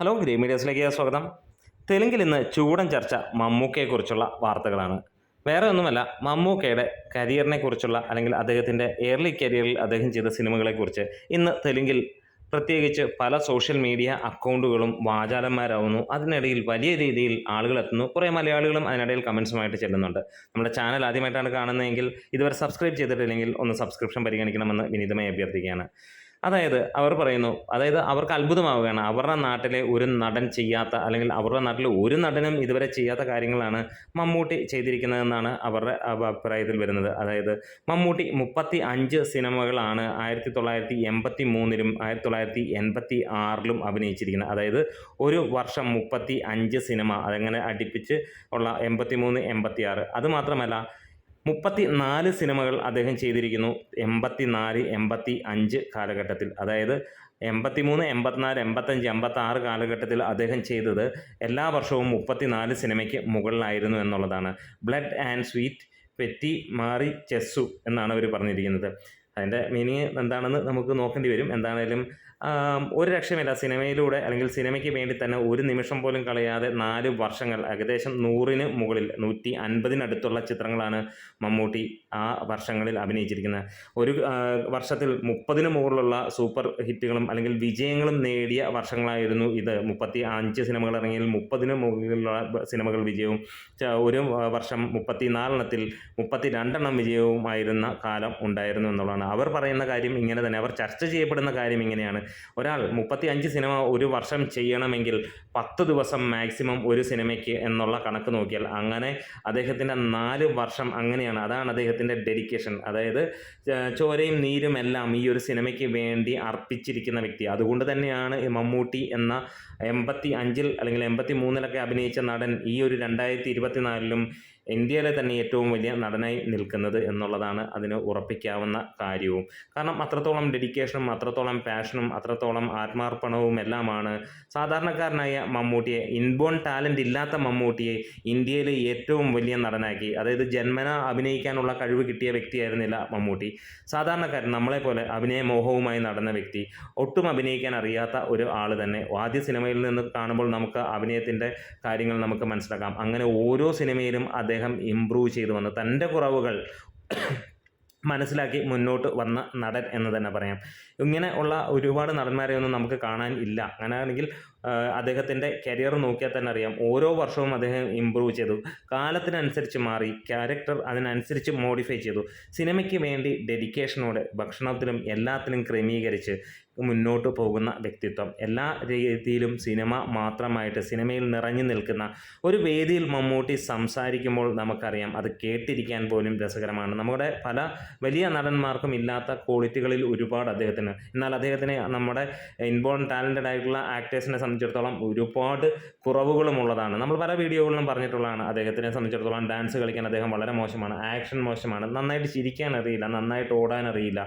Hello green മീഡിയസിലേക്ക് സ്വാഗതം. തെലുങ്കിൽ ഇന്ന് ചൂടൻ ചർച്ച മമ്മൂക്കയെക്കുറിച്ചുള്ള വാർത്തകളാണ്. വേറെ ഒന്നുമല്ല, മമ്മൂക്കയുടെ കരിയറിനെ കുറിച്ചുള്ള അല്ലെങ്കിൽ അദ്ദേഹത്തിൻ്റെ ഏർലി കരിയറിൽ അദ്ദേഹം ചെയ്ത സിനിമകളെക്കുറിച്ച് ഇന്ന് തെലുങ്കിൽ പ്രത്യേകിച്ച് പല സോഷ്യൽ മീഡിയ അക്കൗണ്ടുകളും വാചാലന്മാരാവുന്നു. അതിനിടയിൽ വലിയ രീതിയിൽ ആളുകൾ എത്തുന്നു. കുറേ മലയാളികളും അതിനിടയിൽ കമൻസുമായിട്ട് ചെല്ലുന്നുണ്ട്. നമ്മുടെ ചാനൽ ആദ്യമായിട്ടാണ് കാണുന്നതെങ്കിൽ ഇതുവരെ സബ്സ്ക്രൈബ് ചെയ്തിട്ടില്ലെങ്കിൽ ഒന്ന് സബ്സ്ക്രിപ്ഷൻ പരിഗണിക്കണമെന്ന് വിനീതമായി അഭ്യർത്ഥിക്കുകയാണ്. അവർ പറയുന്നു, അവർക്ക് അത്ഭുതമാവുകയാണ്. അവരുടെ നാട്ടിലെ ഒരു നടൻ ചെയ്യാത്ത അല്ലെങ്കിൽ അവരുടെ നാട്ടിൽ ഒരു നടനും ഇതുവരെ ചെയ്യാത്ത കാര്യങ്ങളാണ് മമ്മൂട്ടി ചെയ്തിരിക്കുന്നതെന്നാണ് അവരുടെ അഭിപ്രായത്തിൽ വരുന്നത്. മമ്മൂട്ടി 35 സിനിമകളാണ് 1983-ലും 1986-ലും അഭിനയിച്ചിരിക്കുന്നത്. ഒരു വർഷം 35 സിനിമ, അതങ്ങനെ അടുപ്പിച്ച് ഉള്ള 83, 86. അതുമാത്രമല്ല 34 സിനിമകൾ അദ്ദേഹം ചെയ്തിരിക്കുന്നു 84, 85 കാലഘട്ടത്തിൽ. 83, 84, 85, 86 കാലഘട്ടത്തിൽ അദ്ദേഹം ചെയ്തത് എല്ലാ വർഷവും 34 സിനിമയ്ക്ക് മുകളിലായിരുന്നു എന്നുള്ളതാണ്. ബ്ലഡ് ആൻഡ് സ്വീറ്റ്, പെറ്റി, മാറി, ചെസ്സു എന്നാണ് അവർ പറഞ്ഞിരിക്കുന്നത്. അതിൻ്റെ മീനിങ് എന്താണെന്ന് നമുക്ക് നോക്കേണ്ടി വരും. എന്താണേലും ഒരു രക്ഷമില്ല. സിനിമയിലൂടെ അല്ലെങ്കിൽ സിനിമയ്ക്ക് വേണ്ടി തന്നെ ഒരു നിമിഷം പോലും കളയാതെ 4 വർഷങ്ങൾ, ഏകദേശം 100-ന് മുകളിൽ 150-നടുത്തുള്ള ചിത്രങ്ങളാണ് മമ്മൂട്ടി ആ വർഷങ്ങളിൽ അഭിനയിച്ചിരിക്കുന്നത്. ഒരു വർഷത്തിൽ 30-ന് മുകളിലുള്ള സൂപ്പർ ഹിറ്റുകളും അല്ലെങ്കിൽ വിജയങ്ങളും നേടിയ വർഷങ്ങളായിരുന്നു ഇത്. 35 സിനിമകൾ ഇറങ്ങിയതിൽ 30-ന് മുകളിലുള്ള സിനിമകൾ വിജയവും, ഒരു വർഷം 34-എണ്ണത്തിൽ 32 വിജയവുമായിരുന്ന കാലം ഉണ്ടായിരുന്നു എന്നുള്ളതാണ്. അവർ പറയുന്ന കാര്യം ഇങ്ങനെ തന്നെ, അവർ ചർച്ച ചെയ്യപ്പെടുന്ന കാര്യം ഇങ്ങനെയാണ്. ഒരാൾ 35 സിനിമ ഒരു വർഷം ചെയ്യണമെങ്കിൽ 10 ദിവസം മാക്സിമം ഒരു സിനിമയ്ക്ക് എന്നുള്ള കണക്ക് നോക്കിയാൽ അങ്ങനെ അദ്ദേഹത്തിൻ്റെ 4 വർഷം അങ്ങനെയാണ്. അതാണ് അദ്ദേഹത്തിൻ്റെ ഡെഡിക്കേഷൻ. ചോരയും നീരും എല്ലാം ഈ ഒരു സിനിമയ്ക്ക് വേണ്ടി അർപ്പിച്ചിരിക്കുന്ന വ്യക്തി. അതുകൊണ്ട് തന്നെയാണ് മമ്മൂട്ടി എന്ന 85-ൽ അല്ലെങ്കിൽ 83-ലൊക്കെ അഭിനയിച്ച നടൻ ഈ ഒരു 2024-ലും ഇന്ത്യയിലെ തന്നെ ഏറ്റവും വലിയ നടനായി നിൽക്കുന്നത് എന്നുള്ളതാണ് അതിന് ഉറപ്പിക്കാവുന്ന കാര്യവും. കാരണം അത്രത്തോളം ഡെഡിക്കേഷനും അത്രത്തോളം പാഷനും അത്രത്തോളം ആത്മാർപ്പണവും എല്ലാമാണ് സാധാരണക്കാരനായ മമ്മൂട്ടിയെ, ഇൻബോൺ ടാലൻ്റ് ഇല്ലാത്ത മമ്മൂട്ടിയെ ഇന്ത്യയിലെ ഏറ്റവും വലിയ നടനാക്കി. ജന്മന അഭിനയിക്കാനുള്ള കഴിവ് കിട്ടിയ വ്യക്തിയായിരുന്നില്ല മമ്മൂട്ടി. സാധാരണക്കാരൻ, നമ്മളെപ്പോലെ അഭിനയമോഹവുമായി നടന്ന വ്യക്തി, ഒട്ടും അഭിനയിക്കാൻ അറിയാത്ത ഒരു ആൾ തന്നെ. ആദ്യ സിനിമയിൽ നിന്ന് കാണുമ്പോൾ നമുക്ക് അഭിനയത്തിൻ്റെ കാര്യങ്ങൾ നമുക്ക് മനസ്സിലാക്കാം. അങ്ങനെ ഓരോ സിനിമയിലും അദ്ദേഹം ഇംപ്രൂവ് ചെയ്തു വന്ന് തൻ്റെ കുറവുകൾ മനസ്സിലാക്കി മുന്നോട്ട് വന്ന നടൻ എന്ന് തന്നെ പറയാം. ഇങ്ങനെ ഉള്ള ഒരുപാട് നടന്മാരെ ഒന്നും നമുക്ക് കാണാൻ ഇല്ല. അങ്ങനെയാണെങ്കിൽ അദ്ദേഹത്തിൻ്റെ കരിയർ നോക്കിയാൽ തന്നെ അറിയാം. ഓരോ വർഷവും അദ്ദേഹം ഇമ്പ്രൂവ് ചെയ്തു, കാലത്തിനനുസരിച്ച് മാറി, ക്യാരക്ടർ അതിനനുസരിച്ച് മോഡിഫൈ ചെയ്തു. സിനിമയ്ക്ക് വേണ്ടി ഡെഡിക്കേഷനോടെ ഭക്ഷണത്തിലും എല്ലാത്തിലും ക്രമീകരിച്ച് മുന്നോട്ട് പോകുന്ന വ്യക്തിത്വം. എല്ലാ രീതിയിലും സിനിമ മാത്രമായിട്ട് സിനിമയിൽ നിറഞ്ഞു നിൽക്കുന്ന ഒരു വേദിയിൽ മമ്മൂട്ടി സംസാരിക്കുമ്പോൾ നമുക്കറിയാം അത് കേട്ടിരിക്കാൻ പോലും രസകരമാണ്. നമ്മുടെ പല വലിയ നടന്മാർക്കും ഇല്ലാത്ത ക്വാളിറ്റികളിൽ ഒരുപാട് അദ്ദേഹത്തിന്. എന്നാൽ അദ്ദേഹത്തിന് നമ്മുടെ ഇൻബോൺ ടാലൻറ്റഡ് ആയിട്ടുള്ള ആക്ടേഴ്സിനെ സംബന്ധിച്ചിടത്തോളം ഒരുപാട് കുറവുകളും ഉള്ളതാണ്. നമ്മൾ പല വീഡിയോകളിലും പറഞ്ഞിട്ടുള്ളതാണ്. അദ്ദേഹത്തിനെ സംബന്ധിച്ചിടത്തോളം ഡാൻസ് കളിക്കാൻ അദ്ദേഹം വളരെ മോശമാണ്, ആക്ഷൻ മോശമാണ്, നന്നായിട്ട് ചിരിക്കാൻ അറിയില്ല, നന്നായിട്ട് ഓടാൻ അറിയില്ല,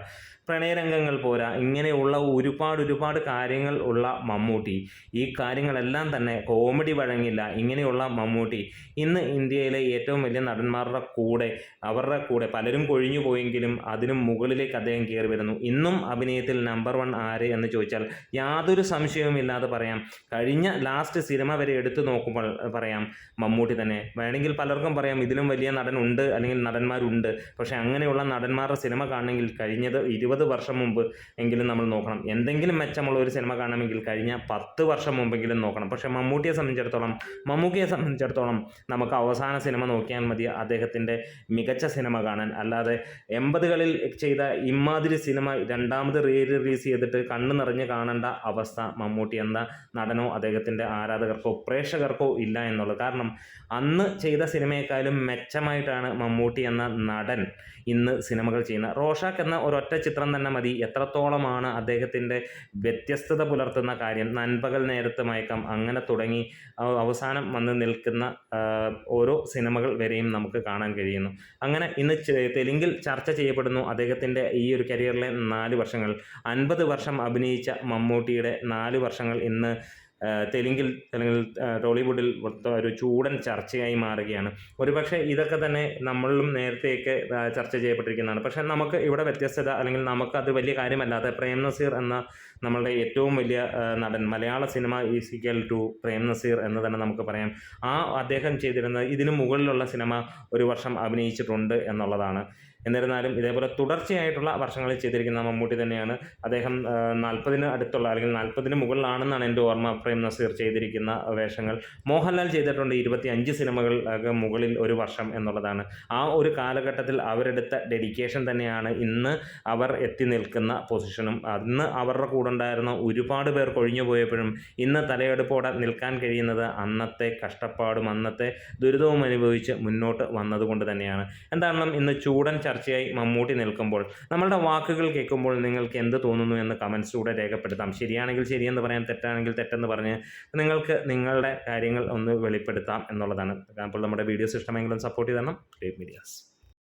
പ്രണയരംഗങ്ങൾ പോരാ, ഇങ്ങനെയുള്ള ഒരുപാട് കാര്യങ്ങൾ ഉള്ള മമ്മൂട്ടി, ഈ കാര്യങ്ങളെല്ലാം തന്നെ കോമഡി വഴങ്ങില്ല. ഇങ്ങനെയുള്ള മമ്മൂട്ടി ഇന്ന് ഇന്ത്യയിലെ ഏറ്റവും വലിയ നടന്മാരുടെ കൂടെ, അവരുടെ കൂടെ പലരും കൊഴിഞ്ഞു പോയെങ്കിലും അതിനും മുകളിലേക്ക് അദ്ദേഹം കയറി വരുന്നു. ഇന്നും അഭിനയത്തിൽ നമ്പർ 1 ആര് എന്ന് ചോദിച്ചാൽ യാതൊരു സംശയവുമില്ലാതെ പറയാം. കഴിഞ്ഞ ലാസ്റ്റ് സിനിമ വരെ എടുത്തു നോക്കുമ്പോൾ പറയാം മമ്മൂട്ടി തന്നെ. വേണമെങ്കിൽ പലർക്കും പറയാം ഇതിലും വലിയ നടനുണ്ട് അല്ലെങ്കിൽ നടന്മാരുണ്ട്. പക്ഷേ അങ്ങനെയുള്ള നടന്മാരുടെ സിനിമ കാണണമെങ്കിൽ കഴിഞ്ഞത് 20 വർഷം മുമ്പ് എങ്കിലും നമ്മൾ നോക്കണം. എന്തെങ്കിലും മെച്ചമുള്ള ഒരു സിനിമ കാണണമെങ്കിൽ കഴിഞ്ഞ 10 വർഷം മുമ്പെങ്കിലും നോക്കണം. പക്ഷേ മമ്മൂക്കിയെ സംബന്ധിച്ചിടത്തോളം നമുക്ക് അവസാന സിനിമ നോക്കിയാൽ മതി അദ്ദേഹത്തിൻ്റെ മികച്ച സിനിമ കാണാൻ. അല്ലാതെ 80കളിൽ ചെയ്ത ഇമാതിരി സിനിമ രണ്ടാമത് റിലീസ് ചെയ്തിട്ട് കണ്ണ് നിറഞ്ഞ് കാണേണ്ട അവസ്ഥ മമ്മൂട്ടി എന്ന നടനോ അദ്ദേഹത്തിൻ്റെ ആരാധകർക്കോ പ്രേക്ഷകർക്കോ ഇല്ല എന്നുള്ളത്. കാരണം അന്ന് ചെയ്ത സിനിമയെക്കാളും മെച്ചമായിട്ടാണ് മമ്മൂട്ടി എന്ന നടൻ ഇന്ന് സിനിമകൾ ചെയ്യുന്നത്. റോഷാക്ക് എന്ന ഒരൊറ്റ ചിത്രം തന്നെ മതി എത്രത്തോളമാണ് അദ്ദേഹത്തിൻ്റെ വ്യത്യസ്തത പുലർത്തുന്ന കാര്യം. നൻപകൽ നേരത്ത് മയക്കം, അങ്ങനെ തുടങ്ങി അവസാനം വന്ന് നിൽക്കുന്ന ഓരോ സിനിമകൾ വരെയും നമുക്ക് കാണാൻ കഴിയുന്നു. അങ്ങനെ ഇന്ന് തെലുങ്കിൽ ചർച്ച ചെയ്യപ്പെടുന്നു അദ്ദേഹത്തിൻ്റെ ഈ ഒരു കരിയറിലെ 4 വർഷങ്ങൾ. 50 വർഷം അഭിനയിച്ച മമ്മൂട്ടിയുടെ 4 വർഷങ്ങൾ ഇന്ന് തെലുങ്കിൽ അല്ലെങ്കിൽ ടോളിവുഡിൽ ഒരു ചൂടൻ ചർച്ചയായി മാറുകയാണ്. ഒരുപക്ഷെ ഇതൊക്കെ തന്നെ നമ്മളിലും നേരത്തെയൊക്കെ ചർച്ച ചെയ്യപ്പെട്ടിരിക്കുന്നതാണ്. പക്ഷേ നമുക്ക് ഇവിടെ വ്യത്യസ്തത അല്ലെങ്കിൽ നമുക്കത് വലിയ കാര്യമല്ലാതെ പ്രേം നസീർ എന്ന നമ്മളുടെ ഏറ്റവും വലിയ നടൻ, മലയാള cinema is equal to Prem Nazir എന്ന് തന്നെ നമുക്ക് പറയാം. അദ്ദേഹം ചെയ്തിരുന്ന ഇതിനു മുകളിലുള്ള സിനിമ ഒരു വർഷം അഭിനയിച്ചിട്ടുണ്ട് എന്നുള്ളതാണ്. എന്നിരുന്നാലും ഇതേപോലെ തുടർച്ചയായിട്ടുള്ള വർഷങ്ങളിൽ ചെയ്തിരിക്കുന്ന മമ്മൂട്ടി തന്നെയാണ്. അദ്ദേഹം 40 അടുത്തുള്ള അല്ലെങ്കിൽ 40 മുകളിലാണെന്നാണ് എൻ്റെ ഓർമ്മ പ്രേം നസീർ ചെയ്തിരിക്കുന്ന വേഷങ്ങൾ. മോഹൻലാൽ ചെയ്തിട്ടുണ്ട് 25 സിനിമകൾ മുകളിൽ ഒരു വർഷം എന്നുള്ളതാണ്. ആ ഒരു കാലഘട്ടത്തിൽ അവരെടുത്ത ഡെഡിക്കേഷൻ തന്നെയാണ് ഇന്ന് അവർ എത്തി നിൽക്കുന്ന പൊസിഷനും അന്ന് അവരുടെ കൂടെ ഉണ്ടായിരുന്ന ഒരുപാട് പേർ കൊഴിഞ്ഞു പോയപ്പോഴും ഇന്ന് തലയെടുപ്പോടെ നിൽക്കാൻ കഴിയുന്നത് അന്നത്തെ കഷ്ടപ്പാടും അന്നത്തെ ദുരിതവും അനുഭവിച്ച് മുന്നോട്ട് വന്നതുകൊണ്ട് തന്നെയാണ്. എന്താണെന്നും ഇന്ന് ചൂടൻ ചർച്ചയായി മമ്മൂട്ടി നിൽക്കുമ്പോൾ നമ്മളുടെ വാക്കുകൾ കേൾക്കുമ്പോൾ നിങ്ങൾക്ക് എന്ത് തോന്നുന്നു എന്ന് കമൻസിലൂടെ രേഖപ്പെടുത്താം. ശരിയാണെങ്കിൽ ശരിയെന്ന് പറയാം, തെറ്റാണെങ്കിൽ തെറ്റെന്ന് പറഞ്ഞ് നിങ്ങൾക്ക് നിങ്ങളുടെ കാര്യങ്ങൾ ഒന്ന് വെളിപ്പെടുത്താം എന്നുള്ളതാണ്. അപ്പോൾ നമ്മുടെ വീഡിയോസ് ഇഷ്ടമെങ്കിലും സപ്പോർട്ട് ചെയ്ത് തരണം. Clear medias.